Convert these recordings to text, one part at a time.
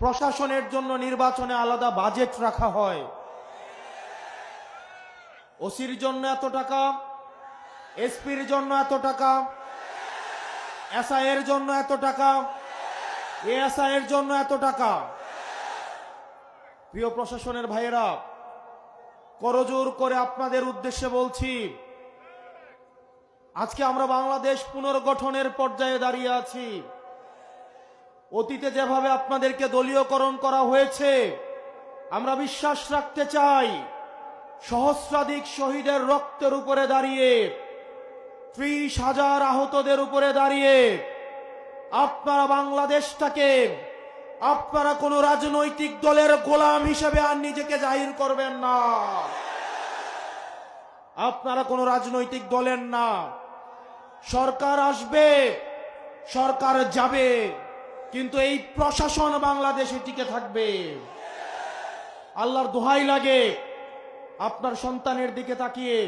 প্রশাসনের জন্য নির্বাচনে আলাদা বাজেট রাখা হয়। ওসির জন্য এত টাকা, এসপির জন্য এত টাকা, এসআই এর জন্য এত টাকা, এএসআই এর জন্য এত টাকা। প্রিয় প্রশাসনের ভাইয়েরা, করজোর করে আপনাদের উদ্দেশ্যে বলছি, আজকে আমরা বাংলাদেশ পুনর্গঠনের পর্যায়ে দাঁড়িয়ে আছি। অতীতে যেভাবে আপনাদেরকে দলীয়করণ করা হয়েছে, আমরা বিশ্বাস রাখতে চাই সহস্রাধিক শহীদের রক্তের উপরে দাঁড়িয়ে, 30,000 আহতদের উপরে দাঁড়িয়ে আপনারা বাংলাদেশটাকে আপনারা কোন রাজনৈতিক দলের গোলাম হিসেবে আর নিজেকে জাহির করবেন না। আপনারা কোন রাজনৈতিক দলের না। সরকার আসবে, সরকার যাবে, কিন্তু এই প্রশাসন বাংলাদেশে টিকে থাকবে। আল্লাহর দোহাই লাগে, আপনার সন্তানের দিকে তাকিয়ে,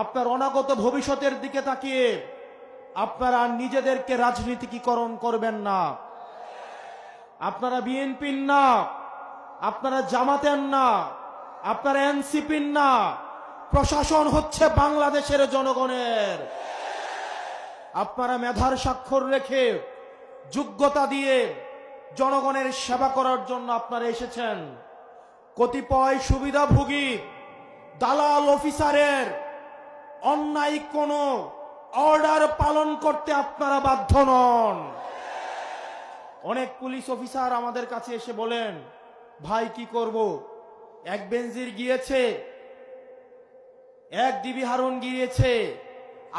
আপনার অনাগত ভবিষ্যতের দিকে তাকিয়ে আপনারা নিজেদেরকে রাজনীতিকীকরণ করবেন না। আপনারা বিএনপির না, আপনারা জামাতের না, আপনারা এনসিপির না। প্রশাসন হচ্ছে বাংলাদেশের জনগণের। আপনারা মেধার স্বাক্ষর রেখে, যোগ্যতা দিয়ে জনগণের সেবা করার জন্য আপনারা এসেছেন। কতিপয় সুবিধাভোগী দালাল অফিসারের অন্যায় কোনো অর্ডার পালন করতে আপনারা বাধ্য নন। অনেক পুলিশ অফিসার আমাদের কাছে এসে বলেন, ভাই কি করব, এক বেনজির গিয়েছে, এক ডিবি হারুন গিয়েছে,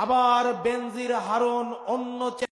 আবার বেনজির হারুন অন্য